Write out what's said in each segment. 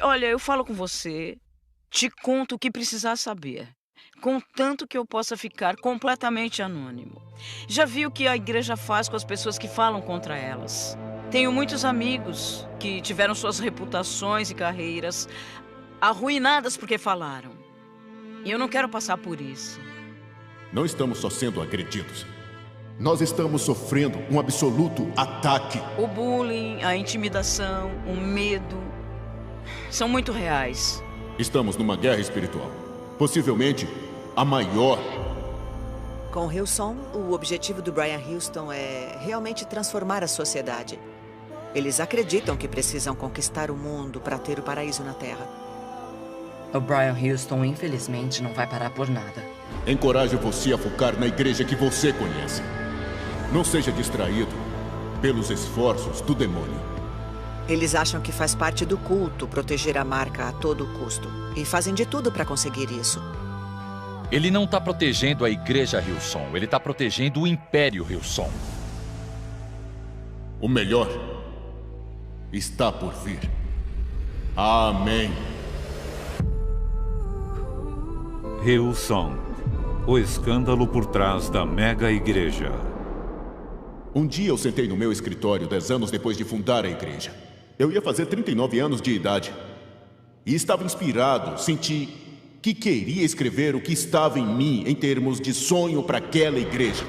Olha, eu falo com você, te conto o que precisar saber, contanto que eu possa ficar completamente anônimo. Já vi o que a igreja faz com as pessoas que falam contra elas. Tenho muitos amigos que tiveram suas reputações e carreiras arruinadas porque falaram. E eu não quero passar por isso. Não estamos só sendo agredidos. Nós estamos sofrendo um absoluto ataque. O bullying, a intimidação, o medo são muito reais. Estamos numa guerra espiritual. Possivelmente a maior. Com Hillsong, o objetivo do Brian Houston é realmente transformar a sociedade. Eles acreditam que precisam conquistar o mundo para ter o paraíso na Terra. O Brian Houston, infelizmente, não vai parar por nada. Encorajo você a focar na igreja que você conhece. Não seja distraído pelos esforços do demônio. Eles acham que faz parte do culto proteger a marca a todo custo. E fazem de tudo para conseguir isso. Ele não está protegendo a igreja Hillsong, ele está protegendo o Império Hillsong. O melhor está por vir. Amém. Hillsong, o escândalo por trás da mega igreja. Um dia eu sentei no meu escritório 10 anos depois de fundar a igreja. Eu ia fazer 39 anos de idade. E estava inspirado, senti que queria escrever o que estava em mim em termos de sonho para aquela igreja.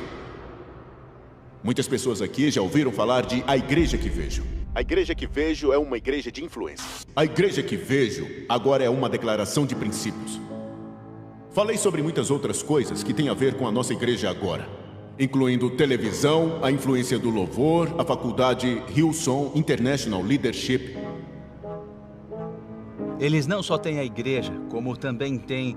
Muitas pessoas aqui já ouviram falar de a igreja que vejo. A igreja que vejo é uma igreja de influência. A igreja que vejo agora é uma declaração de princípios. Falei sobre muitas outras coisas que têm a ver com a nossa igreja agora, incluindo televisão, a influência do louvor, a faculdade Hillsong International Leadership. Eles não só têm a igreja, como também têm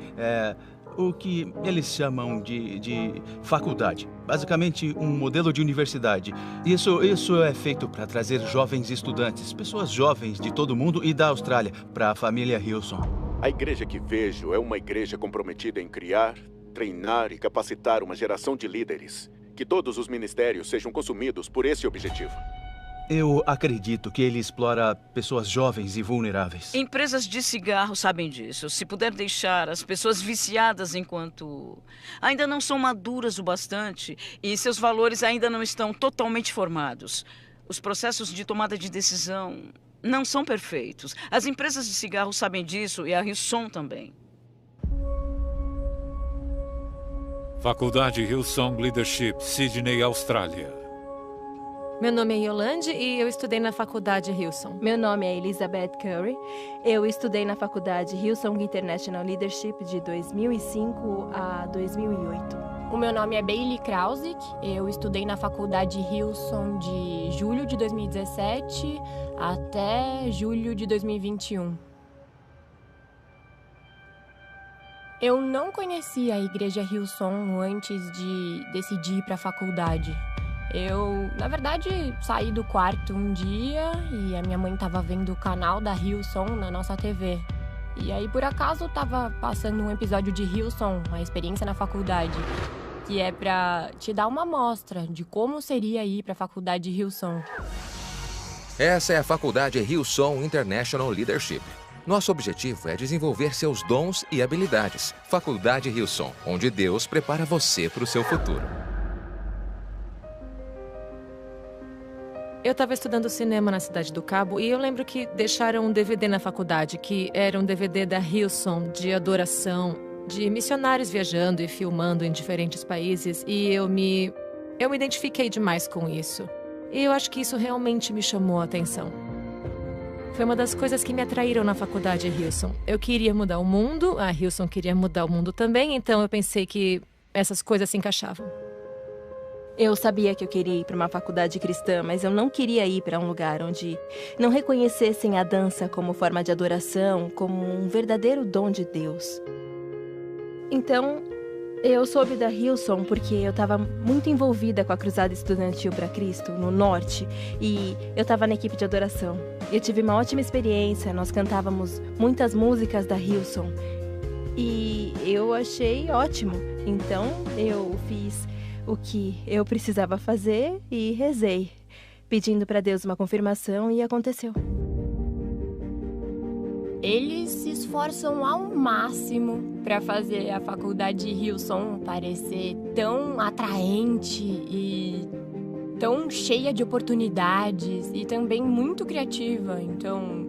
o que eles chamam de faculdade. Basicamente, um modelo de universidade. Isso é feito para trazer jovens estudantes, pessoas jovens de todo o mundo e da Austrália, para a família Hillsong. A igreja que vejo é uma igreja comprometida em criar, treinar e capacitar uma geração de líderes. Que todos os ministérios sejam consumidos por esse objetivo. Eu acredito que ele explora pessoas jovens e vulneráveis. Empresas de cigarro sabem disso. Se puder deixar as pessoas viciadas enquanto ainda não são maduras o bastante e seus valores ainda não estão totalmente formados, os processos de tomada de decisão não são perfeitos. As empresas de cigarro sabem disso e a Hillsong também. Faculdade Hillsong Leadership, Sydney, Austrália. Meu nome é Yolande e eu estudei na faculdade Hillsong. Meu nome é Elizabeth Curry. Eu estudei na faculdade Hillsong International Leadership de 2005 a 2008. O meu nome é Bailey Krausick. Eu estudei na faculdade Hillsong de julho de 2017 até julho de 2021. Eu não conhecia a igreja Hillsong antes de decidir ir para a faculdade. Eu, na verdade, saí do quarto um dia e a minha mãe estava vendo o canal da Hillsong na nossa TV. E aí, por acaso, estava passando um episódio de Hillsong, a experiência na faculdade, que é para te dar uma amostra de como seria ir para a faculdade Hillsong. Essa é a faculdade Hillsong International Leadership. Nosso objetivo é desenvolver seus dons e habilidades. Faculdade Hillsong, onde Deus prepara você para o seu futuro. Eu estava estudando cinema na Cidade do Cabo e eu lembro que deixaram um DVD na faculdade, que era um DVD da Hillsong, de adoração, de missionários viajando e filmando em diferentes países, e eu me identifiquei demais com isso. E eu acho que isso realmente me chamou a atenção. Foi uma das coisas que me atraíram na faculdade Hillsong. Eu queria mudar o mundo, a Hillsong queria mudar o mundo também, então eu pensei que essas coisas se encaixavam. Eu sabia que eu queria ir para uma faculdade cristã, mas eu não queria ir para um lugar onde não reconhecessem a dança como forma de adoração, como um verdadeiro dom de Deus. Então, eu soube da Hillsong porque eu estava muito envolvida com a Cruzada Estudantil para Cristo, no Norte, e eu estava na equipe de adoração. Eu tive uma ótima experiência, nós cantávamos muitas músicas da Hillsong, e eu achei ótimo. Então, eu fiz o que eu precisava fazer e rezei, pedindo para Deus uma confirmação, e aconteceu. Eles se esforçam ao máximo para fazer a faculdade Hillsong parecer tão atraente e tão cheia de oportunidades e também muito criativa. Então,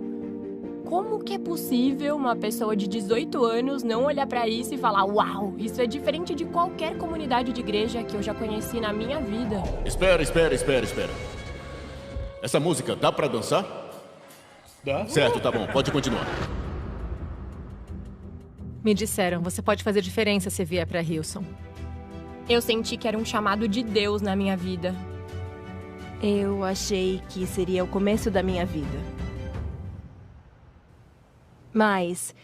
como que é possível uma pessoa de 18 anos não olhar para isso e falar: uau, isso é diferente de qualquer comunidade de igreja que eu já conheci na minha vida? Espera. Essa música dá pra dançar? Dá? Certo, tá bom, pode continuar. Me disseram, você pode fazer diferença se vier pra Hillsong. Eu senti que era um chamado de Deus na minha vida. Eu achei que seria o começo da minha vida. Mas,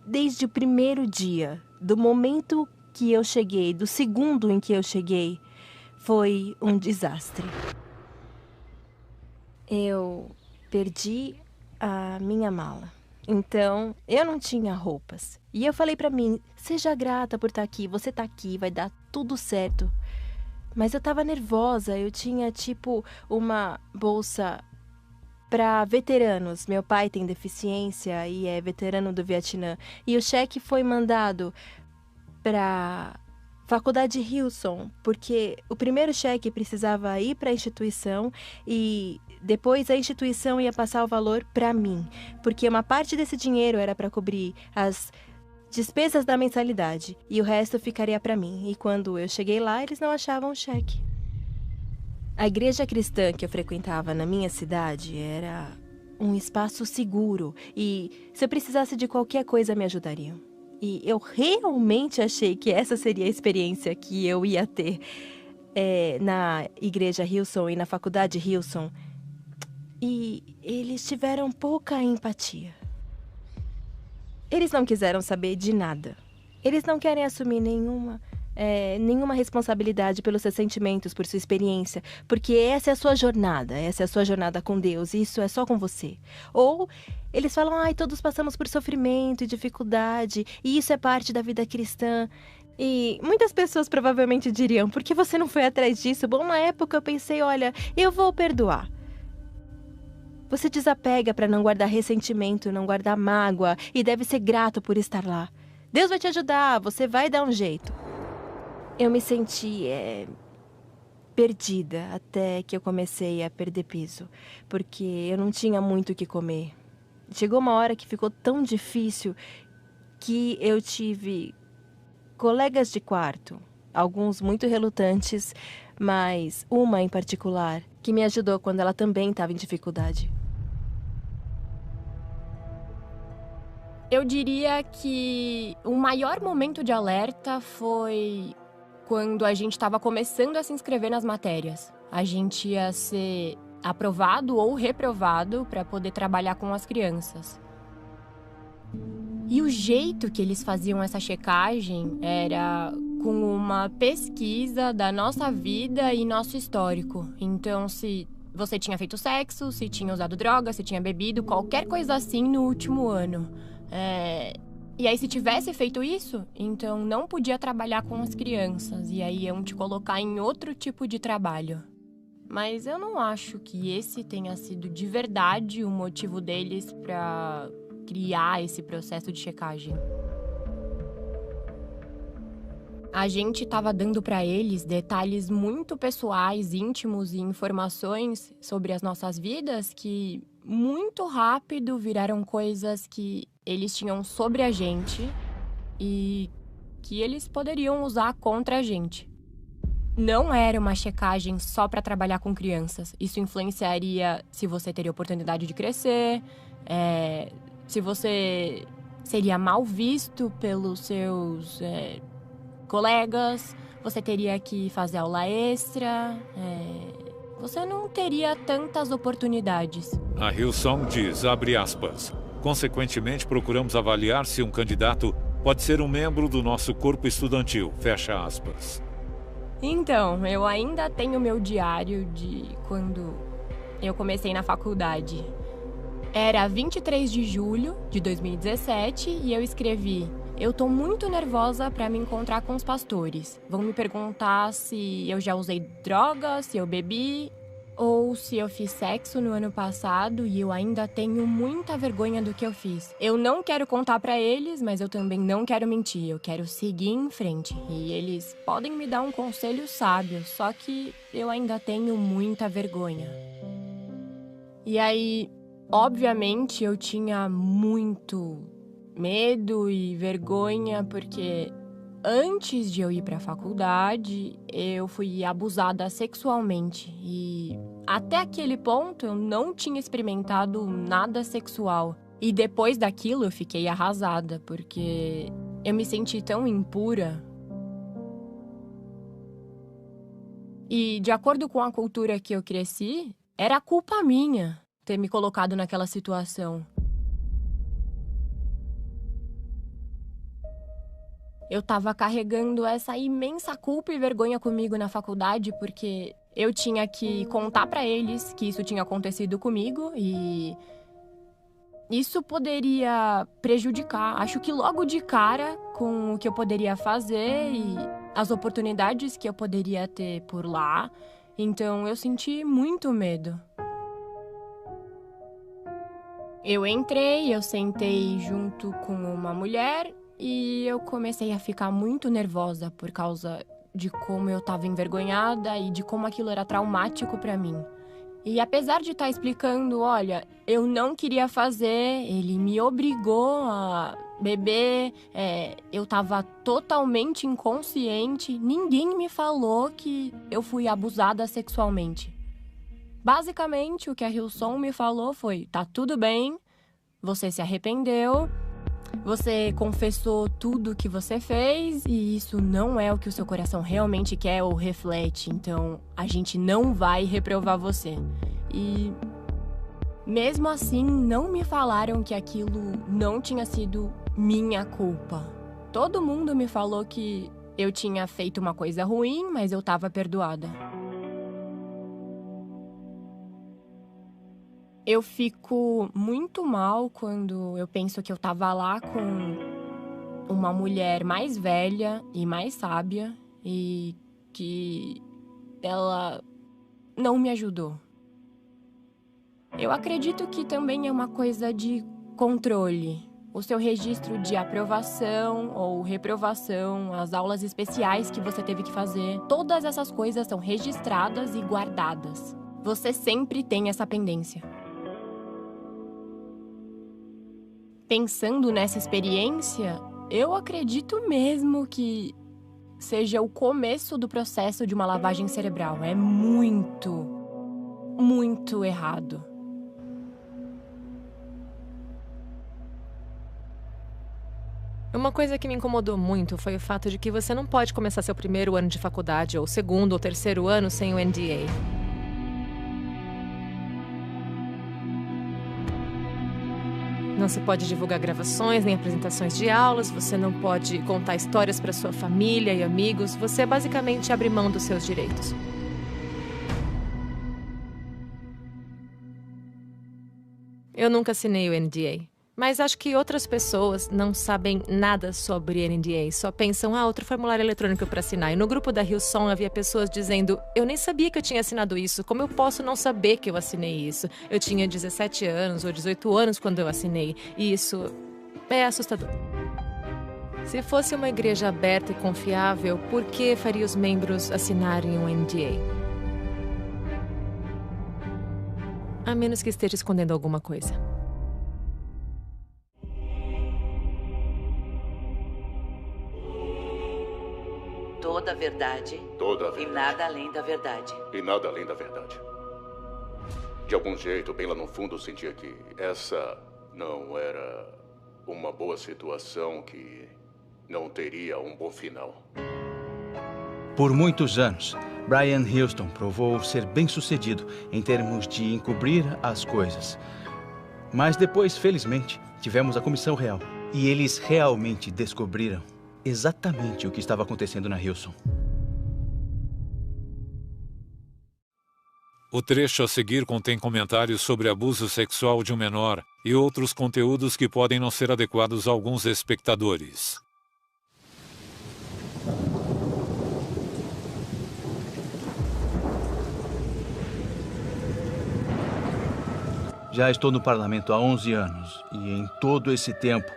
desde o primeiro dia, do momento que eu cheguei, do segundo em que eu cheguei, foi um desastre. Eu perdi a minha mala. Então, eu não tinha roupas. E eu falei pra mim, seja grata por estar aqui, você tá aqui, vai dar tudo certo. Mas eu tava nervosa, eu tinha tipo uma bolsa para veteranos. Meu pai tem deficiência e é veterano do Vietnã. E o cheque foi mandado para Faculdade Hillsong, porque o primeiro cheque precisava ir para a instituição e depois a instituição ia passar o valor para mim, porque uma parte desse dinheiro era para cobrir as despesas da mensalidade e o resto ficaria para mim. E quando eu cheguei lá, eles não achavam o cheque. A igreja cristã que eu frequentava na minha cidade era um espaço seguro e se eu precisasse de qualquer coisa me ajudariam. E eu realmente achei que essa seria a experiência que eu ia ter na igreja Hillsong e na faculdade Hillsong. E eles tiveram pouca empatia. Eles não quiseram saber de nada. Eles não querem assumir nenhuma responsabilidade pelos seus sentimentos, por sua experiência, porque essa é a sua jornada com Deus, e isso é só com você. Ou eles falam, todos passamos por sofrimento e dificuldade, e isso é parte da vida cristã. E muitas pessoas provavelmente diriam, por que você não foi atrás disso? Bom, na época eu pensei, olha, eu vou perdoar. Você desapega para não guardar ressentimento, não guardar mágoa, e deve ser grato por estar lá. Deus vai te ajudar, você vai dar um jeito. Eu me senti perdida até que eu comecei a perder peso, porque eu não tinha muito o que comer. Chegou uma hora que ficou tão difícil que eu tive colegas de quarto, alguns muito relutantes, mas uma em particular que me ajudou quando ela também estava em dificuldade. Eu diria que o maior momento de alerta foi quando a gente estava começando a se inscrever nas matérias. A gente ia ser aprovado ou reprovado para poder trabalhar com as crianças. E o jeito que eles faziam essa checagem era com uma pesquisa da nossa vida e nosso histórico. Então, se você tinha feito sexo, se tinha usado droga, se tinha bebido, qualquer coisa assim no último ano. E aí, se tivesse feito isso, então não podia trabalhar com as crianças. E aí iam te colocar em outro tipo de trabalho. Mas eu não acho que esse tenha sido de verdade o motivo deles para criar esse processo de checagem. A gente estava dando para eles detalhes muito pessoais, íntimos e informações sobre as nossas vidas que muito rápido viraram coisas que eles tinham sobre a gente e que eles poderiam usar contra a gente. Não era uma checagem só para trabalhar com crianças. Isso influenciaria se você teria oportunidade de crescer, se você seria mal visto pelos seus colegas, você teria que fazer aula extra, você não teria tantas oportunidades. A Hillsong diz, abre aspas, consequentemente procuramos avaliar se um candidato pode ser um membro do nosso corpo estudantil, fecha aspas. Então, eu ainda tenho meu diário de quando eu comecei na faculdade. Era 23 de julho de 2017 e eu escrevi: eu tô muito nervosa para me encontrar com os pastores. Vão me perguntar se eu já usei droga, se eu bebi ou se eu fiz sexo no ano passado e eu ainda tenho muita vergonha do que eu fiz. Eu não quero contar pra eles, mas eu também não quero mentir. Eu quero seguir em frente. E eles podem me dar um conselho sábio, só que eu ainda tenho muita vergonha. E aí, obviamente, eu tinha muito medo e vergonha, porque antes de eu ir pra faculdade, eu fui abusada sexualmente. E até aquele ponto eu não tinha experimentado nada sexual. E depois daquilo eu fiquei arrasada, porque eu me senti tão impura. E de acordo com a cultura que eu cresci, era culpa minha ter me colocado naquela situação. Eu tava carregando essa imensa culpa e vergonha comigo na faculdade, porque eu tinha que contar pra eles que isso tinha acontecido comigo e isso poderia prejudicar, acho que logo de cara, com o que eu poderia fazer e as oportunidades que eu poderia ter por lá. Então eu senti muito medo. Eu entrei, eu sentei junto com uma mulher e eu comecei a ficar muito nervosa por causa de como eu estava envergonhada e de como aquilo era traumático para mim. E apesar de estar explicando, olha, eu não queria fazer, ele me obrigou a beber, eu estava totalmente inconsciente, ninguém me falou que eu fui abusada sexualmente. Basicamente, o que a Hillsong me falou foi, tá tudo bem, você se arrependeu, você confessou tudo que você fez e isso não é o que o seu coração realmente quer ou reflete, então a gente não vai reprovar você. E mesmo assim, não me falaram que aquilo não tinha sido minha culpa. Todo mundo me falou que eu tinha feito uma coisa ruim, mas eu estava perdoada. Eu fico muito mal quando eu penso que eu tava lá com uma mulher mais velha e mais sábia e que ela não me ajudou. Eu acredito que também é uma coisa de controle. O seu registro de aprovação ou reprovação, as aulas especiais que você teve que fazer, todas essas coisas são registradas e guardadas. Você sempre tem essa pendência. Pensando nessa experiência, eu acredito mesmo que seja o começo do processo de uma lavagem cerebral. É muito, muito errado. Uma coisa que me incomodou muito foi o fato de que você não pode começar seu primeiro ano de faculdade ou segundo ou terceiro ano sem o NDA. Não se pode divulgar gravações nem apresentações de aulas, você não pode contar histórias para sua família e amigos, você basicamente abre mão dos seus direitos. Eu nunca assinei o NDA, mas acho que outras pessoas não sabem nada sobre NDA, só pensam, outro formulário eletrônico para assinar. E no grupo da Hillsong havia pessoas dizendo, eu nem sabia que eu tinha assinado isso, como eu posso não saber que eu assinei isso? Eu tinha 17 anos ou 18 anos quando eu assinei, e isso é assustador. Se fosse uma igreja aberta e confiável, por que faria os membros assinarem um NDA? A menos que esteja escondendo alguma coisa. Toda a verdade. Toda a verdade. E nada além da verdade. E nada além da verdade. De algum jeito, bem lá no fundo, eu sentia que essa não era uma boa situação, que não teria um bom final. Por muitos anos, Brian Houston provou ser bem-sucedido em termos de encobrir as coisas. Mas depois, felizmente, tivemos a comissão real. E eles realmente descobriram exatamente o que estava acontecendo na Hillsong. O trecho a seguir contém comentários sobre abuso sexual de um menor e outros conteúdos que podem não ser adequados a alguns espectadores. Já estou no parlamento há 11 anos e em todo esse tempo,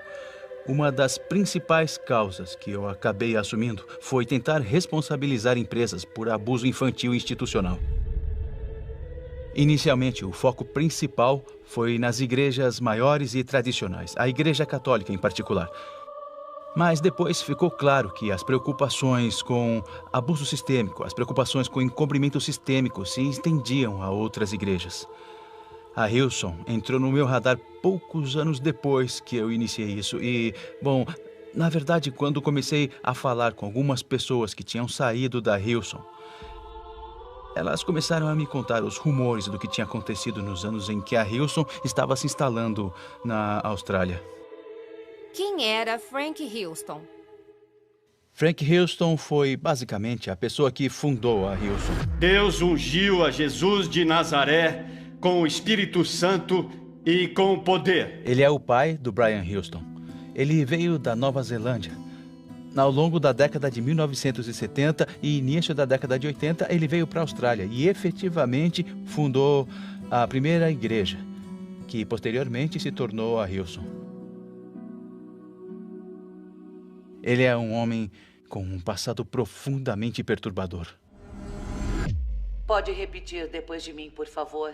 uma das principais causas que eu acabei assumindo foi tentar responsabilizar empresas por abuso infantil institucional. Inicialmente, o foco principal foi nas igrejas maiores e tradicionais, a Igreja Católica em particular. Mas depois ficou claro que as preocupações com abuso sistêmico, as preocupações com encobrimento sistêmico se estendiam a outras igrejas. A Hillsong entrou no meu radar poucos anos depois que eu iniciei isso e, bom, na verdade, quando comecei a falar com algumas pessoas que tinham saído da Hillsong, elas começaram a me contar os rumores do que tinha acontecido nos anos em que a Hillsong estava se instalando na Austrália. Quem era Frank Hillsong? Frank Hillsong foi basicamente a pessoa que fundou a Hillsong. Deus ungiu a Jesus de Nazaré com o Espírito Santo e com poder. Ele é o pai do Brian Hillsong. Ele veio da Nova Zelândia. Ao longo da década de 1970 e início da década de 80, ele veio para a Austrália e efetivamente fundou a primeira igreja, que posteriormente se tornou a Hillsong. Ele é um homem com um passado profundamente perturbador. Pode repetir depois de mim, por favor?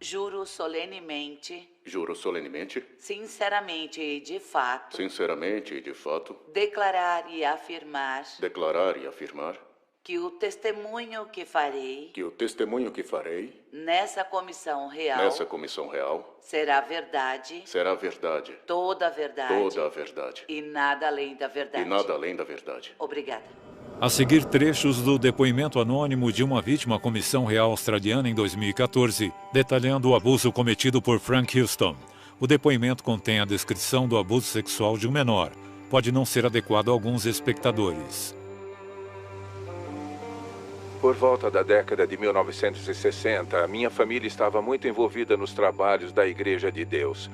Juro solenemente. Juro solenemente. Sinceramente e de fato. Sinceramente e de fato. Declarar e afirmar. Declarar e afirmar. Que o testemunho que farei. Que o testemunho que farei. Nessa comissão real. Nessa comissão real. Será verdade. Será verdade. Toda a verdade. Toda a verdade. E nada além da verdade. E nada além da verdade. Obrigada. A seguir, trechos do depoimento anônimo de uma vítima à Comissão Real Australiana em 2014, detalhando o abuso cometido por Frank Hillsong. O depoimento contém a descrição do abuso sexual de um menor. Pode não ser adequado a alguns espectadores. Por volta da década de 1960, minha família estava muito envolvida nos trabalhos da Igreja de Deus.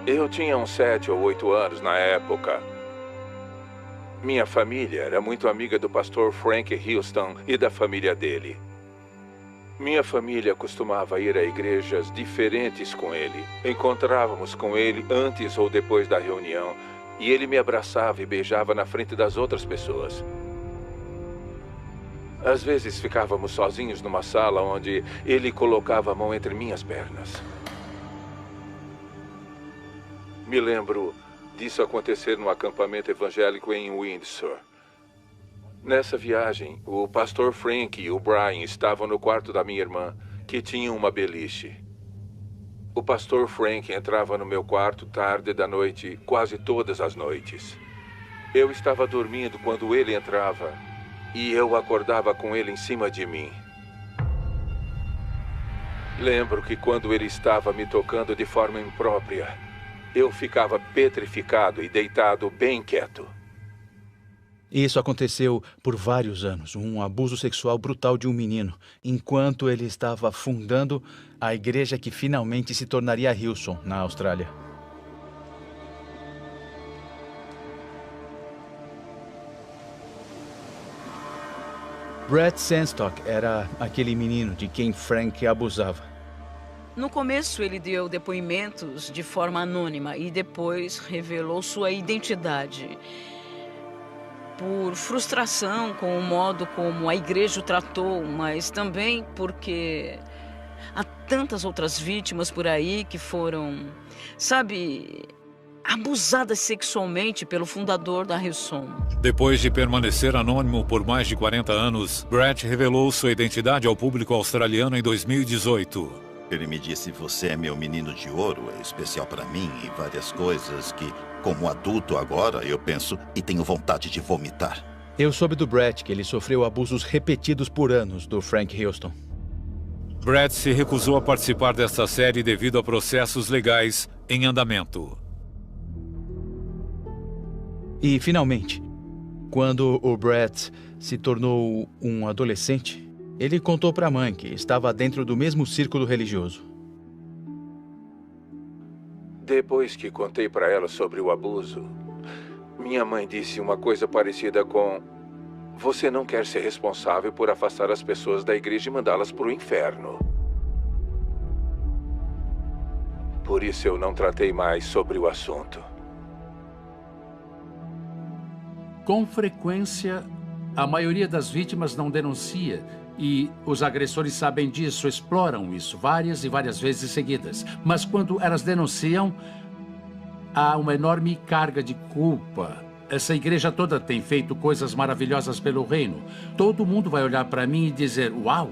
Eu tinha uns 7 ou 8 anos na época. Minha família era muito amiga do pastor Frank Hillsong e da família dele. Minha família costumava ir a igrejas diferentes com ele. Encontrávamos com ele antes ou depois da reunião e ele me abraçava e beijava na frente das outras pessoas. Às vezes ficávamos sozinhos numa sala onde ele colocava a mão entre minhas pernas. Me lembro disso acontecer num acampamento evangélico em Windsor. Nessa viagem, o pastor Frank e o Brian estavam no quarto da minha irmã, que tinha uma beliche. O pastor Frank entrava no meu quarto tarde da noite, quase todas as noites. Eu estava dormindo quando ele entrava e eu acordava com ele em cima de mim. Lembro que quando ele estava me tocando de forma imprópria, eu ficava petrificado e deitado bem quieto. Isso aconteceu por vários anos, um abuso sexual brutal de um menino, enquanto ele estava fundando a igreja que finalmente se tornaria a Hillsong, na Austrália. Brett Sandstock era aquele menino de quem Frank abusava. No começo, ele deu depoimentos de forma anônima e depois revelou sua identidade. Por frustração com o modo como a igreja o tratou, mas também porque há tantas outras vítimas por aí que foram, abusadas sexualmente pelo fundador da Hillsong. Depois de permanecer anônimo por mais de 40 anos, Brett revelou sua identidade ao público australiano em 2018. Ele me disse, você é meu menino de ouro, é especial para mim e várias coisas que, como adulto agora, eu penso e tenho vontade de vomitar. Eu soube do Brett que ele sofreu abusos repetidos por anos do Frank Hillsong. Brett se recusou a participar desta série devido a processos legais em andamento. E, finalmente, quando o Brett se tornou um adolescente, ele contou para a mãe que estava dentro do mesmo círculo religioso. Depois que contei para ela sobre o abuso, minha mãe disse uma coisa parecida com: você não quer ser responsável por afastar as pessoas da igreja e mandá-las para o inferno. Por isso eu não tratei mais sobre o assunto. Com frequência, a maioria das vítimas não denuncia. E os agressores sabem disso, exploram isso várias e várias vezes seguidas. Mas quando elas denunciam, há uma enorme carga de culpa. Essa igreja toda tem feito coisas maravilhosas pelo reino. Todo mundo vai olhar para mim e dizer, uau,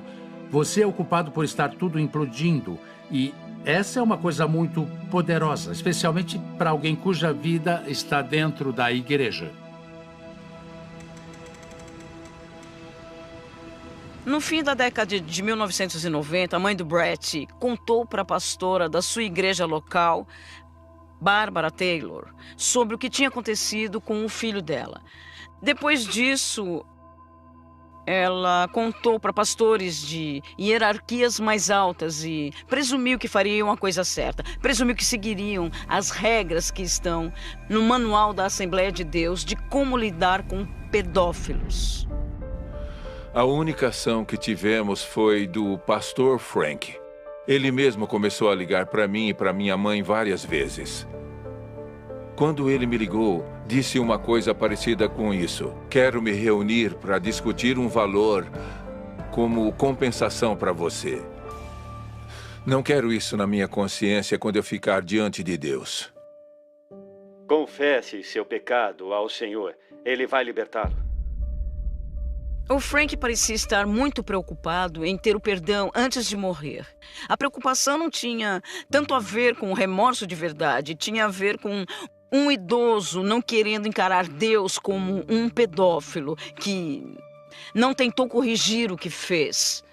você é o culpado por estar tudo implodindo. E essa é uma coisa muito poderosa, especialmente para alguém cuja vida está dentro da igreja. No fim da década de 1990, a mãe do Brett contou para a pastora da sua igreja local, Barbara Taylor, sobre o que tinha acontecido com o filho dela. Depois disso, ela contou para pastores de hierarquias mais altas e presumiu que fariam a coisa certa. Presumiu que seguiriam as regras que estão no manual da Assembleia de Deus de como lidar com pedófilos. A única ação que tivemos foi do pastor Frank. Ele mesmo começou a ligar para mim e para minha mãe várias vezes. Quando ele me ligou, disse uma coisa parecida com isso. Quero me reunir para discutir um valor como compensação para você. Não quero isso na minha consciência quando eu ficar diante de Deus. Confesse seu pecado ao Senhor. Ele vai libertá-lo. O Frank parecia estar muito preocupado em ter o perdão antes de morrer. A preocupação não tinha tanto a ver com o remorso de verdade, tinha a ver com um idoso não querendo encarar Deus como um pedófilo que não tentou corrigir o que fez.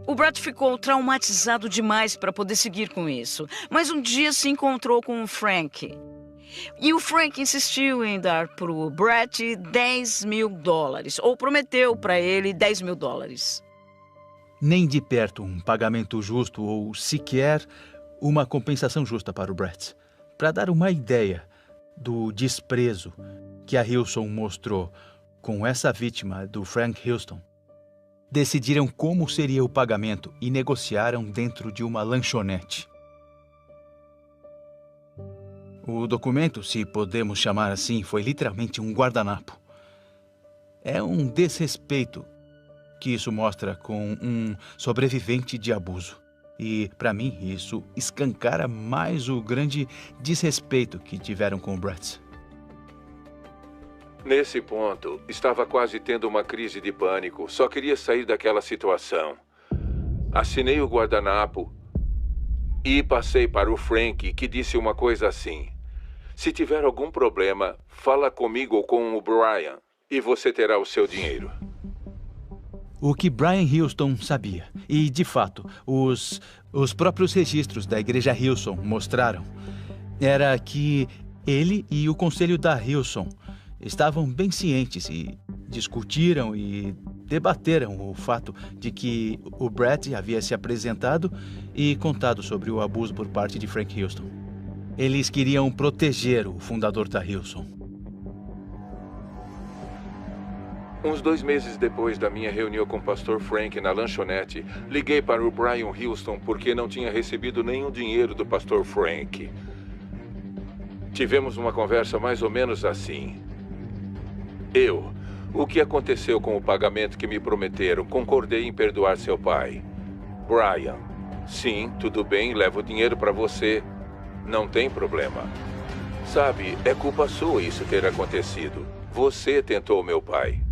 O Brett ficou traumatizado demais para poder seguir com isso, mas um dia se encontrou com o Frank. E o Frank insistiu em dar para o Brett $10.000, ou prometeu para ele $10.000. Nem de perto um pagamento justo ou sequer uma compensação justa para o Brett. Para dar uma ideia do desprezo que a Hillsong mostrou com essa vítima do Frank Houston, decidiram como seria o pagamento e negociaram dentro de uma lanchonete. O documento, se podemos chamar assim, foi literalmente um guardanapo. É um desrespeito que isso mostra com um sobrevivente de abuso. E, para mim, isso escancara mais o grande desrespeito que tiveram com o Brett. Nesse ponto, estava quase tendo uma crise de pânico. Só queria sair daquela situação. Assinei o guardanapo e passei para o Frank, que disse uma coisa assim: se tiver algum problema, fala comigo ou com o Brian e você terá o seu dinheiro. O que Brian Houston sabia, e de fato, os próprios registros da igreja Hillsong mostraram, era que ele e o conselho da Hillsong estavam bem cientes e discutiram e debateram o fato de que o Brett havia se apresentado e contado sobre o abuso por parte de Frank Houston. Eles queriam proteger o fundador da Hillsong. Uns 2 meses depois da minha reunião com o pastor Frank na lanchonete, liguei para o Brian Houston porque não tinha recebido nenhum dinheiro do pastor Frank. Tivemos uma conversa mais ou menos assim. O que aconteceu com o pagamento que me prometeram? Concordei em perdoar seu pai. Brian, sim, tudo bem, levo o dinheiro para você. Não tem problema. Sabe, é culpa sua isso ter acontecido. Você tentou meu pai.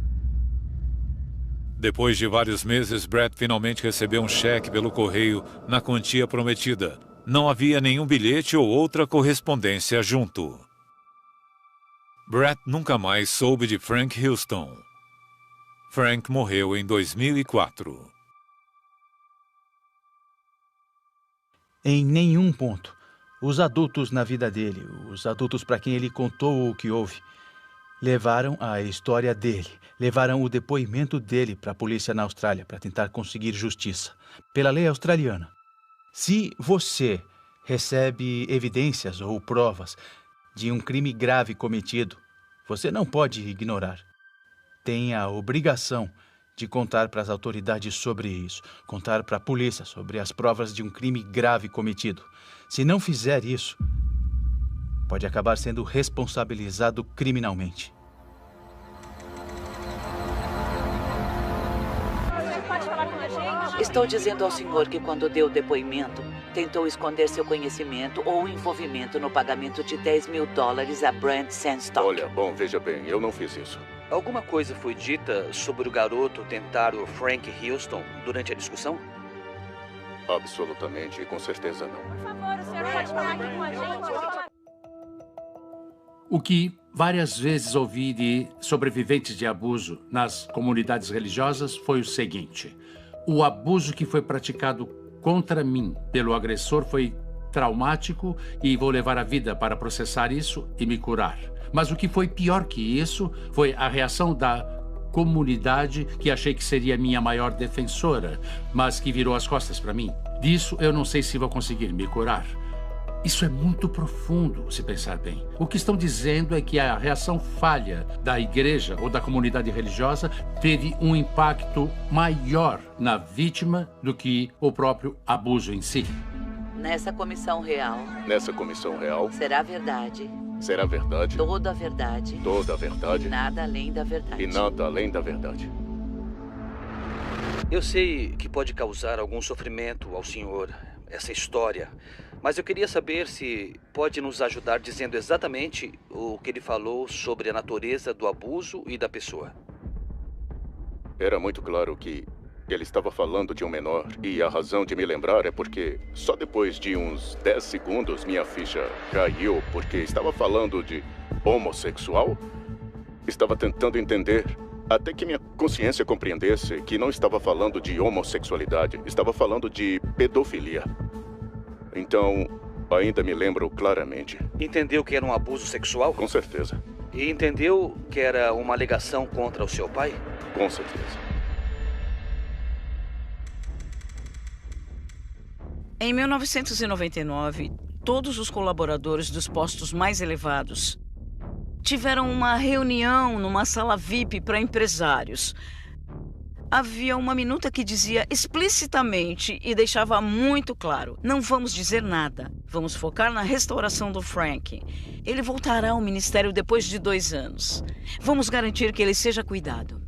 Depois de vários meses, Brett finalmente recebeu um cheque pelo correio na quantia prometida. Não havia nenhum bilhete ou outra correspondência junto. Brett nunca mais soube de Frank Houston. Frank morreu em 2004. Em nenhum ponto, os adultos na vida dele, os adultos para quem ele contou o que houve, levaram a história dele, levaram o depoimento dele para a polícia na Austrália para tentar conseguir justiça. Pela lei australiana, se você recebe evidências ou provas de um crime grave cometido, você não pode ignorar. Tem a obrigação de contar para as autoridades sobre isso, contar para a polícia sobre as provas de um crime grave cometido. Se não fizer isso, pode acabar sendo responsabilizado criminalmente. Estou dizendo ao senhor que quando deu o depoimento, tentou esconder seu conhecimento ou envolvimento no pagamento de $10.000 a Brent Sandstock. Olha, bom, veja bem, eu não fiz isso. Alguma coisa foi dita sobre o garoto tentar o Frank Houston durante a discussão? Absolutamente, com certeza não. Por favor, o senhor pode falar aqui com a gente? O que várias vezes ouvi de sobreviventes de abuso nas comunidades religiosas foi o seguinte: o abuso que foi praticado contra mim pelo agressor foi traumático e vou levar a vida para processar isso e me curar. Mas o que foi pior que isso foi a reação da comunidade, que achei que seria minha maior defensora, mas que virou as costas para mim. Disso eu não sei se vou conseguir me curar. Isso é muito profundo, se pensar bem. O que estão dizendo é que a reação falha da igreja ou da comunidade religiosa teve um impacto maior na vítima do que o próprio abuso em si. Nessa comissão real. Nessa comissão real. Será verdade. Será verdade. Toda a verdade. Toda a verdade. E nada além da verdade. E nada além da verdade. Eu sei que pode causar algum sofrimento ao senhor, essa história. Mas eu queria saber se pode nos ajudar dizendo exatamente o que ele falou sobre a natureza do abuso e da pessoa. Era muito claro que ele estava falando de um menor, e a razão de me lembrar é porque só depois de uns 10 segundos minha ficha caiu, porque estava falando de homossexual. Estava tentando entender, até que minha consciência compreendesse que não estava falando de homossexualidade, estava falando de pedofilia. Então, ainda me lembro claramente. Entendeu que era um abuso sexual? Com certeza. E entendeu que era uma alegação contra o seu pai? Com certeza. Em 1999, todos os colaboradores dos postos mais elevados tiveram uma reunião numa sala VIP para empresários. Havia uma minuta que dizia explicitamente e deixava muito claro: não vamos dizer nada, vamos focar na restauração do Frank. Ele voltará ao ministério depois de 2 anos. Vamos garantir que ele seja cuidado.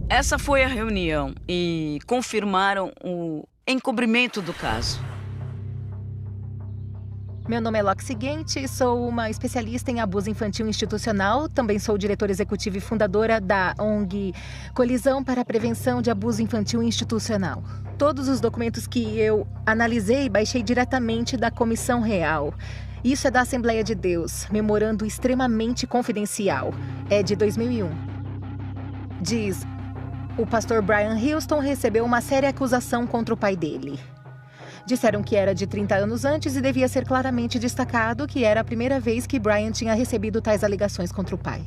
Essa foi a reunião e confirmaram o encobrimento do caso. Meu nome é Loxi Gente, sou uma especialista em abuso infantil institucional. Também sou diretora executiva e fundadora da ONG Colisão para a Prevenção de Abuso Infantil Institucional. Todos os documentos que eu analisei baixei diretamente da Comissão Real. Isso é da Assembleia de Deus, memorando extremamente confidencial. É de 2001. Diz: o pastor Brian Houston recebeu uma séria acusação contra o pai dele. Disseram que era de 30 anos antes e devia ser claramente destacado que era a primeira vez que Brian tinha recebido tais alegações contra o pai.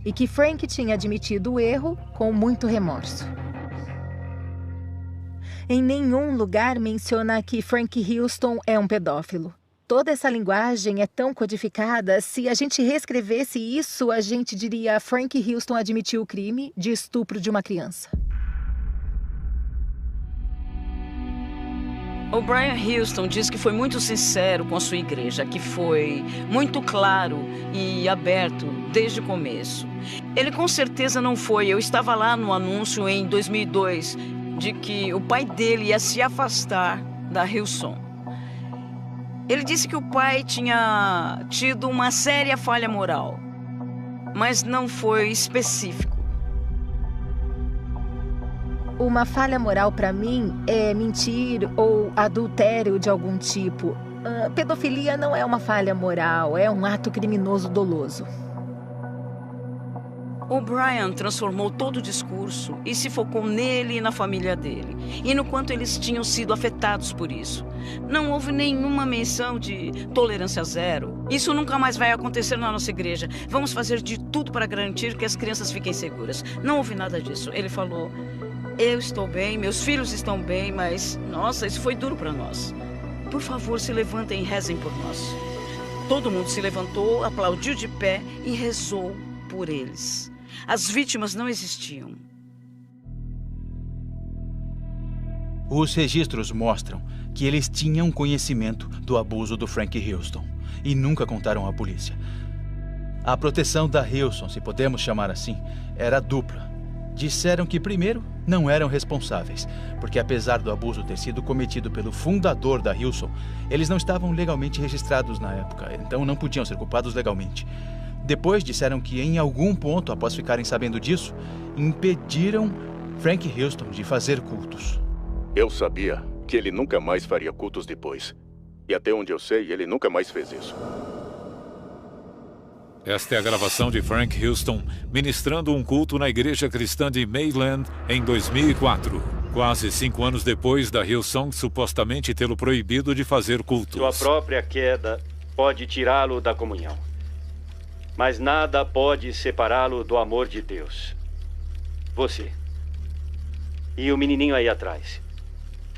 E que Frank tinha admitido o erro com muito remorso. Em nenhum lugar menciona que Frank Houston é um pedófilo. Toda essa linguagem é tão codificada, se a gente reescrevesse isso, a gente diria: Frank Houston admitiu o crime de estupro de uma criança. O Brian Houston diz que foi muito sincero com a sua igreja, que foi muito claro e aberto desde o começo. Ele com certeza não foi. Eu estava lá no anúncio em 2002 de que o pai dele ia se afastar da Hillsong. Ele disse que o pai tinha tido uma séria falha moral, mas não foi específico. Uma falha moral para mim é mentir ou adultério de algum tipo. Pedofilia não é uma falha moral, é um ato criminoso doloso. O Brian transformou todo o discurso e se focou nele e na família dele, e no quanto eles tinham sido afetados por isso. Não houve nenhuma menção de tolerância zero. Isso nunca mais vai acontecer na nossa igreja. Vamos fazer de tudo para garantir que as crianças fiquem seguras. Não houve nada disso. Ele falou: eu estou bem, meus filhos estão bem, mas, nossa, isso foi duro para nós. Por favor, se levantem e rezem por nós. Todo mundo se levantou, aplaudiu de pé e rezou por eles. As vítimas não existiam. Os registros mostram que eles tinham conhecimento do abuso do Frank Houston e nunca contaram à polícia. A proteção da Hilson, se podemos chamar assim, era dupla. Disseram que, primeiro, não eram responsáveis, porque apesar do abuso ter sido cometido pelo fundador da Hilson, eles não estavam legalmente registrados na época, então não podiam ser culpados legalmente. Depois disseram que, em algum ponto, após ficarem sabendo disso, impediram Frank Houston de fazer cultos. Eu sabia que ele nunca mais faria cultos depois. E até onde eu sei, ele nunca mais fez isso. Esta é a gravação de Frank Houston ministrando um culto na igreja cristã de Mayland em 2004. Quase 5 anos depois da Hillsong supostamente tê-lo proibido de fazer cultos. Sua própria queda pode tirá-lo da comunhão. Mas nada pode separá-lo do amor de Deus. Você. E o menininho aí atrás.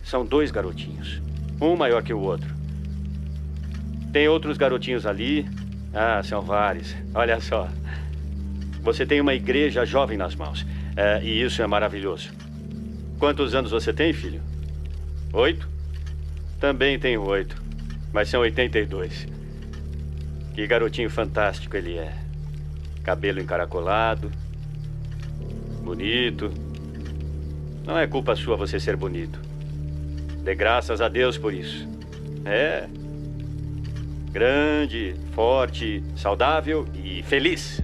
São 2 garotinhos. Um maior que o outro. Tem outros garotinhos ali. Ah, são vários. Olha só. Você tem uma igreja jovem nas mãos. E isso é maravilhoso. Quantos anos você tem, filho? 8? Também tenho 8. Mas são 82. Que garotinho fantástico ele é. Cabelo encaracolado. Bonito. Não é culpa sua você ser bonito. Dê graças a Deus por isso. É. Grande, forte, saudável e feliz.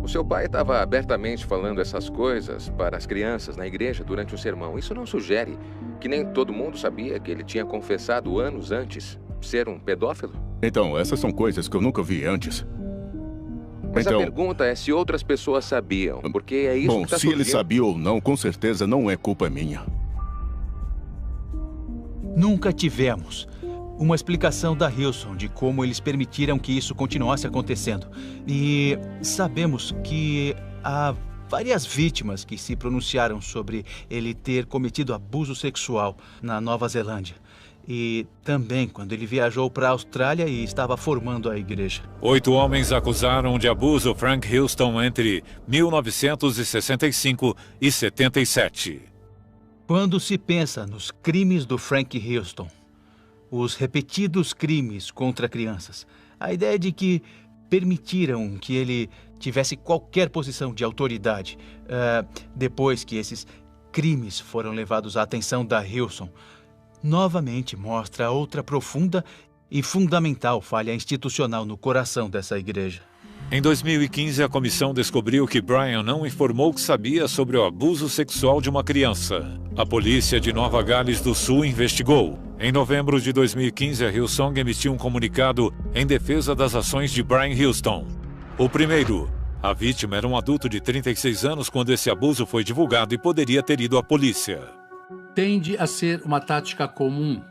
O seu pai estava abertamente falando essas coisas para as crianças na igreja durante o sermão. Isso não sugere que nem todo mundo sabia que ele tinha confessado anos antes ser um pedófilo? Então, essas são coisas que eu nunca vi antes. Mas a pergunta é se outras pessoas sabiam, porque é isso que está surgindo. Se ele sabia ou não, com certeza não é culpa minha. Nunca tivemos uma explicação da Hilson de como eles permitiram que isso continuasse acontecendo. E sabemos que há várias vítimas que se pronunciaram sobre ele ter cometido abuso sexual na Nova Zelândia. E também quando ele viajou para a Austrália e estava formando a igreja. 8 homens acusaram de abuso Frank Houston entre 1965 e 77. Quando se pensa nos crimes do Frank Houston, os repetidos crimes contra crianças, a ideia de que permitiram que ele tivesse qualquer posição de autoridade depois que esses crimes foram levados à atenção da Hilson, novamente mostra outra profunda e fundamental falha institucional no coração dessa igreja. Em 2015, a comissão descobriu que Brian não informou que sabia sobre o abuso sexual de uma criança. A polícia de Nova Gales do Sul investigou. Em novembro de 2015, a Hillsong emitiu um comunicado em defesa das ações de Brian Houston. O primeiro, a vítima era um adulto de 36 anos quando esse abuso foi divulgado e poderia ter ido à polícia. Tende a ser uma tática comum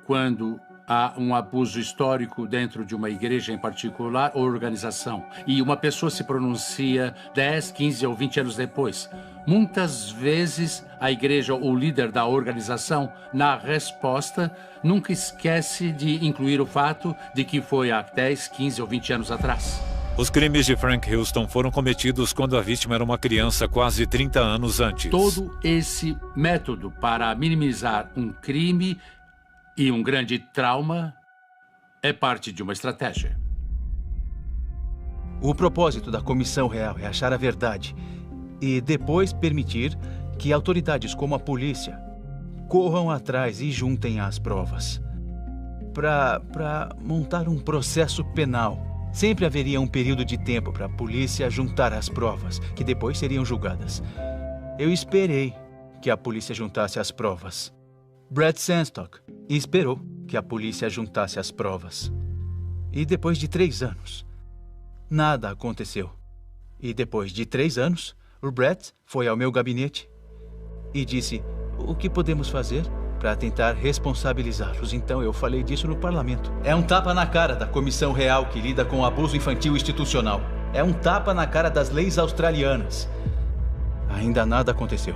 quando há um abuso histórico dentro de uma igreja em particular ou organização e uma pessoa se pronuncia 10, 15 ou 20 anos depois. Muitas vezes a igreja ou o líder da organização, na resposta, nunca esquece de incluir o fato de que foi há 10, 15 ou 20 anos atrás. Os crimes de Frank Houston foram cometidos quando a vítima era uma criança quase 30 anos antes. Todo esse método para minimizar um crime e um grande trauma é parte de uma estratégia. O propósito da Comissão Real é achar a verdade e depois permitir que autoridades como a polícia corram atrás e juntem as provas. Para montar um processo penal, sempre haveria um período de tempo para a polícia juntar as provas, que depois seriam julgadas. Eu esperei que a polícia juntasse as provas. Brad Sandstock esperou que a polícia juntasse as provas. E depois de 3 anos, nada aconteceu. E depois de 3 anos, o Brad foi ao meu gabinete e disse: o que podemos fazer para tentar responsabilizá-los? Então eu falei disso no parlamento. É um tapa na cara da Comissão Real que lida com o abuso infantil institucional. É um tapa na cara das leis australianas. Ainda nada aconteceu.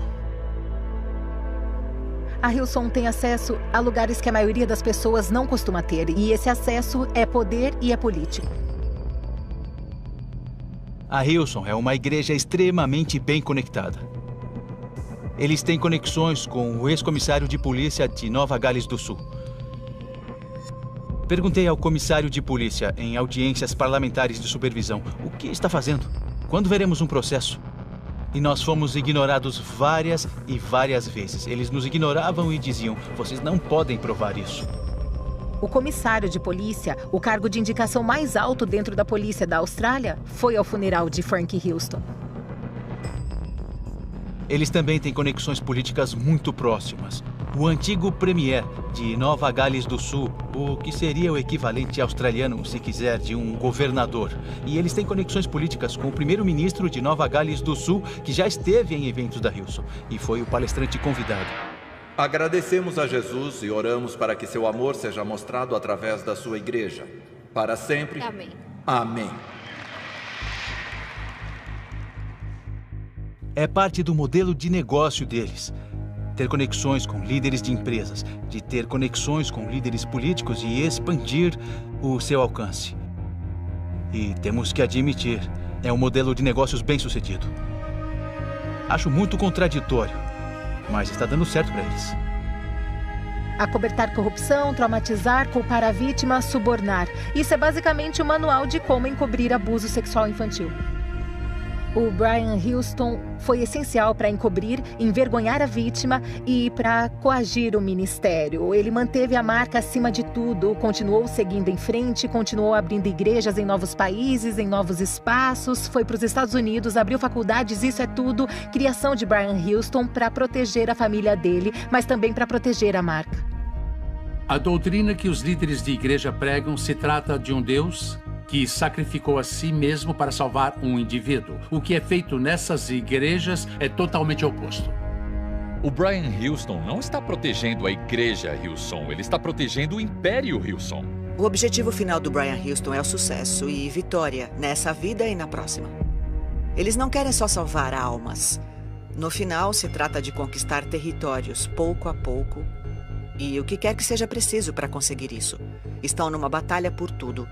A Hillsong tem acesso a lugares que a maioria das pessoas não costuma ter. E esse acesso é poder e é político. A Hillsong é uma igreja extremamente bem conectada. Eles têm conexões com o ex-comissário de polícia de Nova Gales do Sul. Perguntei ao comissário de polícia em audiências parlamentares de supervisão o que está fazendo. Quando veremos um processo? E nós fomos ignorados várias e várias vezes. Eles nos ignoravam e diziam, vocês não podem provar isso. O comissário de polícia, o cargo de indicação mais alto dentro da polícia da Austrália, foi ao funeral de Frank Houston. Eles também têm conexões políticas muito próximas. O antigo premier de Nova Gales do Sul, o que seria o equivalente australiano, se quiser, de um governador. E eles têm conexões políticas com o primeiro-ministro de Nova Gales do Sul, que já esteve em eventos da Hillsong e foi o palestrante convidado. Agradecemos a Jesus e oramos para que seu amor seja mostrado através da sua igreja. Para sempre. Amém. Amém. É parte do modelo de negócio deles. Ter conexões com líderes de empresas, de ter conexões com líderes políticos e expandir o seu alcance. E temos que admitir, é um modelo de negócios bem-sucedido. Acho muito contraditório, mas está dando certo para eles. Acobertar corrupção, traumatizar, culpar a vítima, subornar. Isso é basicamente o manual de como encobrir abuso sexual infantil. O Brian Houston foi essencial para encobrir, envergonhar a vítima e para coagir o ministério. Ele manteve a marca acima de tudo, continuou seguindo em frente, continuou abrindo igrejas em novos países, em novos espaços, foi para os Estados Unidos, abriu faculdades, isso é tudo. Criação de Brian Houston para proteger a família dele, mas também para proteger a marca. A doutrina que os líderes de igreja pregam se trata de um Deus que sacrificou a si mesmo para salvar um indivíduo. O que é feito nessas igrejas é totalmente oposto. O Brian Houston não está protegendo a igreja Hillsong, ele está protegendo o Império Hillsong. O objetivo final do Brian Houston é o sucesso e vitória nessa vida e na próxima. Eles não querem só salvar almas. No final, se trata de conquistar territórios pouco a pouco e o que quer que seja preciso para conseguir isso. Estão numa batalha por tudo.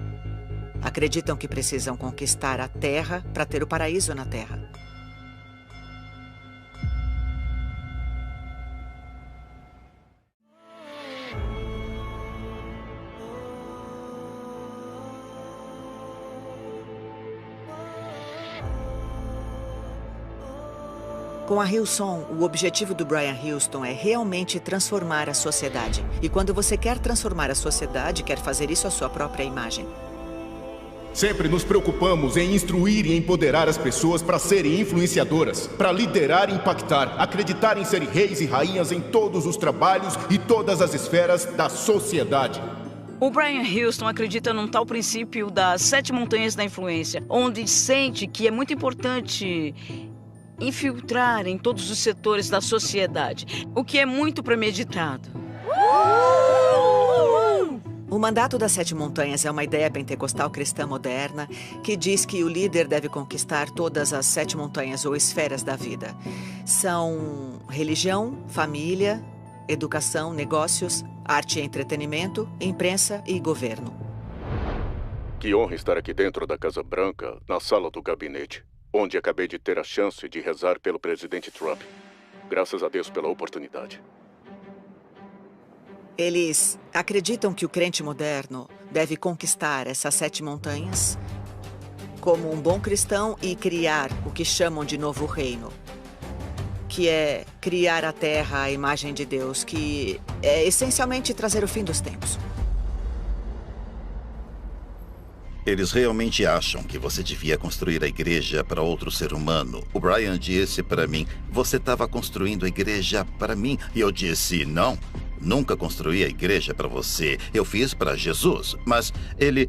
Acreditam que precisam conquistar a Terra para ter o paraíso na Terra. Com a Hillsong, o objetivo do Brian Houston é realmente transformar a sociedade. E quando você quer transformar a sociedade, quer fazer isso à sua própria imagem. Sempre nos preocupamos em instruir e empoderar as pessoas para serem influenciadoras, para liderar e impactar, acreditar em serem reis e rainhas em todos os trabalhos e todas as esferas da sociedade. O Brian Houston acredita num tal princípio das 7 montanhas da influência, onde sente que é muito importante infiltrar em todos os setores da sociedade, o que é muito premeditado. O mandato das 7 montanhas é uma ideia pentecostal cristã moderna que diz que o líder deve conquistar todas as 7 montanhas ou esferas da vida. São religião, família, educação, negócios, arte e entretenimento, imprensa e governo. Que honra estar aqui dentro da Casa Branca, na sala do gabinete, onde acabei de ter a chance de rezar pelo presidente Trump. Graças a Deus pela oportunidade. Eles acreditam que o crente moderno deve conquistar essas 7 montanhas como um bom cristão e criar o que chamam de novo reino, que é criar a terra à imagem de Deus, que é essencialmente trazer o fim dos tempos. Eles realmente acham que você devia construir a igreja para outro ser humano. O Brian disse para mim, você estava construindo a igreja para mim. E eu disse, não, nunca construí a igreja para você. Eu fiz para Jesus. Mas ele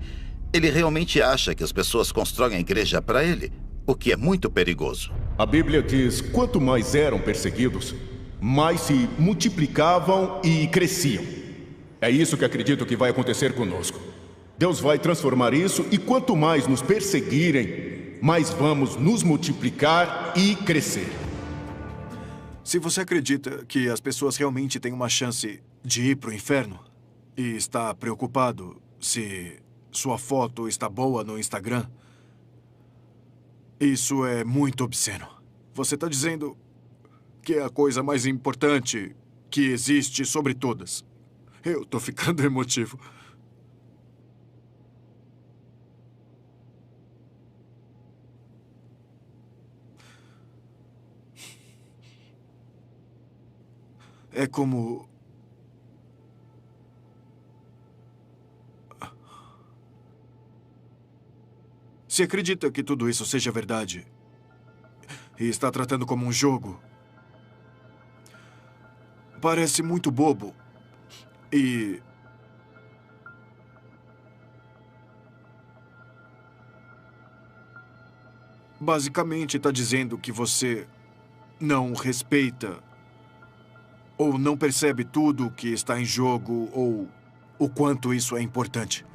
realmente acha que as pessoas constroem a igreja para ele, o que é muito perigoso. A Bíblia diz, quanto mais eram perseguidos, mais se multiplicavam e cresciam. É isso que acredito que vai acontecer conosco. Deus vai transformar isso e quanto mais nos perseguirem, mais vamos nos multiplicar e crescer. Se você acredita que as pessoas realmente têm uma chance de ir para o inferno e está preocupado se sua foto está boa no Instagram, Isso é muito obsceno. Você está dizendo que é a coisa mais importante que existe sobre todas. Eu tô ficando emotivo. É como... Se acredita que tudo isso seja verdade e está tratando como um jogo, parece muito bobo e... basicamente está dizendo que você não respeita ou não percebe tudo o que está em jogo ou o quanto isso é importante.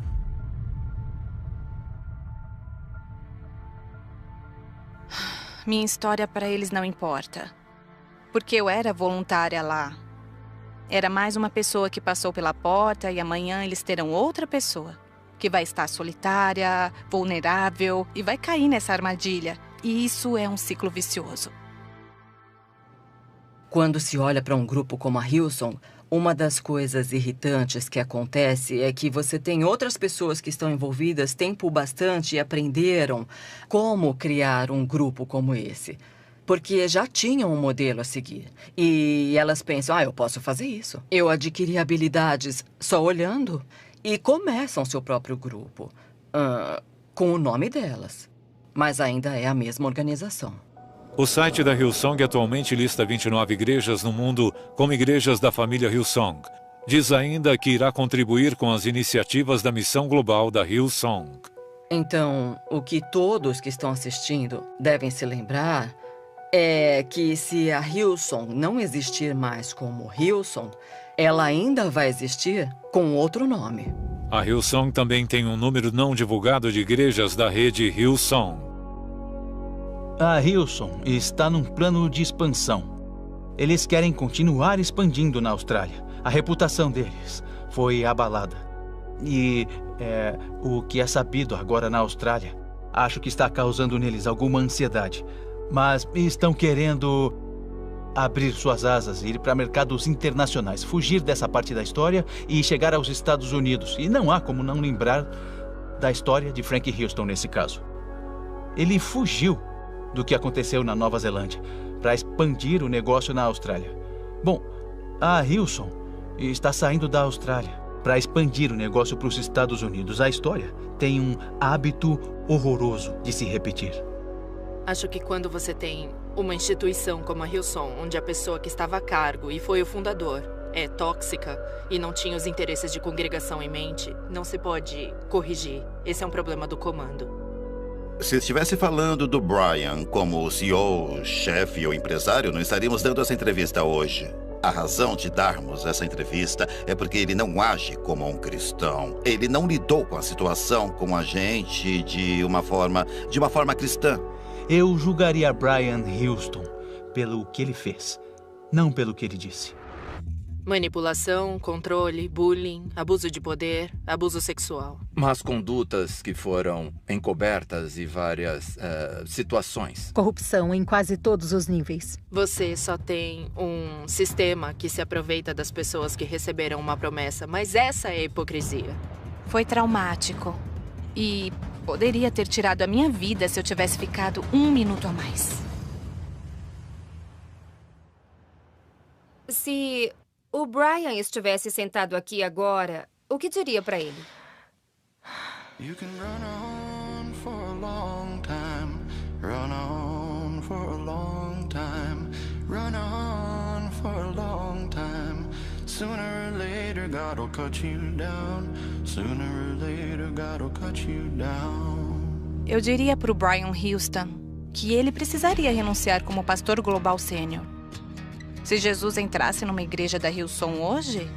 Minha história para eles não importa. Porque eu era voluntária lá. Era mais uma pessoa que passou pela porta e amanhã eles terão outra pessoa que vai estar solitária, vulnerável e vai cair nessa armadilha. E isso é um ciclo vicioso. Quando se olha para um grupo como a Hillsong, uma das coisas irritantes que acontece é que você tem outras pessoas que estão envolvidas tempo bastante e aprenderam como criar um grupo como esse. Porque já tinham um modelo a seguir. E elas pensam, eu posso fazer isso. Eu adquiri habilidades só olhando e começam seu próprio grupo. Com o nome delas. Mas ainda é a mesma organização. O site da Hillsong atualmente lista 29 igrejas no mundo como igrejas da família Hillsong. Diz ainda que irá contribuir com as iniciativas da missão global da Hillsong. Então, o que todos que estão assistindo devem se lembrar é que se a Hillsong não existir mais como Hillsong, ela ainda vai existir com outro nome. A Hillsong também tem um número não divulgado de igrejas da rede Hillsong. A Hillsong está num plano de expansão. Eles querem continuar expandindo na Austrália. A reputação deles foi abalada. E o que é sabido agora na Austrália, acho que está causando neles alguma ansiedade. Mas estão querendo abrir suas asas, ir para mercados internacionais, fugir dessa parte da história e chegar aos Estados Unidos. E não há como não lembrar da história de Frank Houston nesse caso. Ele fugiu do que aconteceu na Nova Zelândia para expandir o negócio na Austrália. Bom, a Hillsong está saindo da Austrália para expandir o negócio para os Estados Unidos. A história tem um hábito horroroso de se repetir. Acho que quando você tem uma instituição como a Hillsong, onde a pessoa que estava a cargo e foi o fundador é tóxica e não tinha os interesses de congregação em mente, não se pode corrigir. Esse é um problema do comando. Se estivesse falando do Brian como CEO, chefe ou empresário, não estaríamos dando essa entrevista hoje. A razão de darmos essa entrevista é porque ele não age como um cristão. Ele não lidou com a situação com a gente de uma forma cristã. Eu julgaria Brian Houston pelo que ele fez, não pelo que ele disse. Manipulação, controle, bullying, abuso de poder, abuso sexual. Mas condutas que foram encobertas e várias situações. Corrupção em quase todos os níveis. Você só tem um sistema que se aproveita das pessoas que receberam uma promessa, mas essa é a hipocrisia. Foi traumático. E poderia ter tirado a minha vida se eu tivesse ficado 1 minuto a mais. Se o Brian estivesse sentado aqui agora, o que diria para ele? You can run on for a long time, run on for a long time, run on for a long time. Sooner or later, God will cut you down. Sooner or later, God will cut you down. Eu diria para o Brian Houston que ele precisaria renunciar como pastor global sênior. Se Jesus entrasse numa igreja da Hillsong hoje,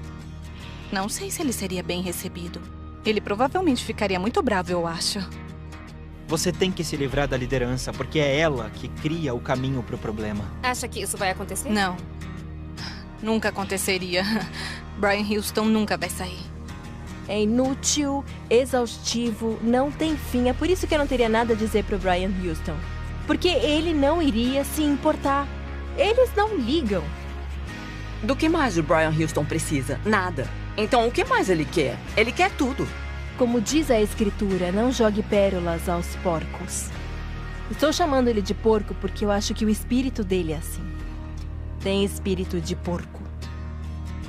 não sei se ele seria bem recebido. Ele provavelmente ficaria muito bravo, eu acho. Você tem que se livrar da liderança, porque é ela que cria o caminho para o problema. Acha que isso vai acontecer? Não. Nunca aconteceria. Brian Houston nunca vai sair. É inútil, exaustivo, não tem fim. É por isso que eu não teria nada a dizer pro Brian Houston. Porque ele não iria se importar. Eles não ligam. Do que mais o Brian Houston precisa? Nada. Então, o que mais ele quer? Ele quer tudo. Como diz a escritura, não jogue pérolas aos porcos. Estou chamando ele de porco porque eu acho que o espírito dele é assim. Tem espírito de porco.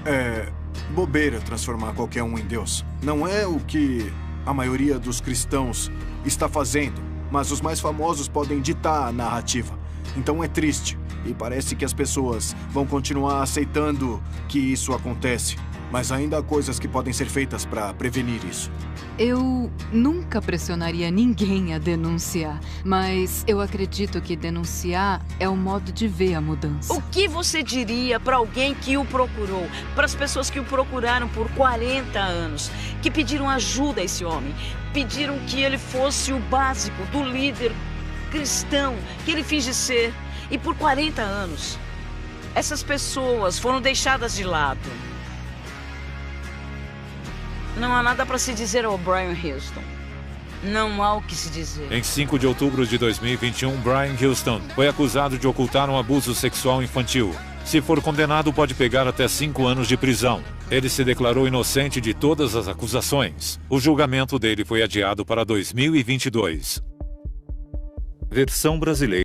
É bobeira transformar qualquer um em Deus. Não é o que a maioria dos cristãos está fazendo, mas os mais famosos podem ditar a narrativa. Então é triste, e parece que as pessoas vão continuar aceitando que isso acontece. Mas ainda há coisas que podem ser feitas para prevenir isso. Eu nunca pressionaria ninguém a denunciar, mas eu acredito que denunciar é o modo de ver a mudança. O que você diria para alguém que o procurou? Para as pessoas que o procuraram por 40 anos, que pediram ajuda a esse homem, pediram que ele fosse o básico do líder cristão que ele finge ser. E por 40 anos, essas pessoas foram deixadas de lado. Não há nada para se dizer ao Brian Houston. Não há o que se dizer. Em 5 de outubro de 2021, Brian Houston foi acusado de ocultar um abuso sexual infantil. Se for condenado, pode pegar até 5 anos de prisão. Ele se declarou inocente de todas as acusações. O julgamento dele foi adiado para 2022. Versão brasileira.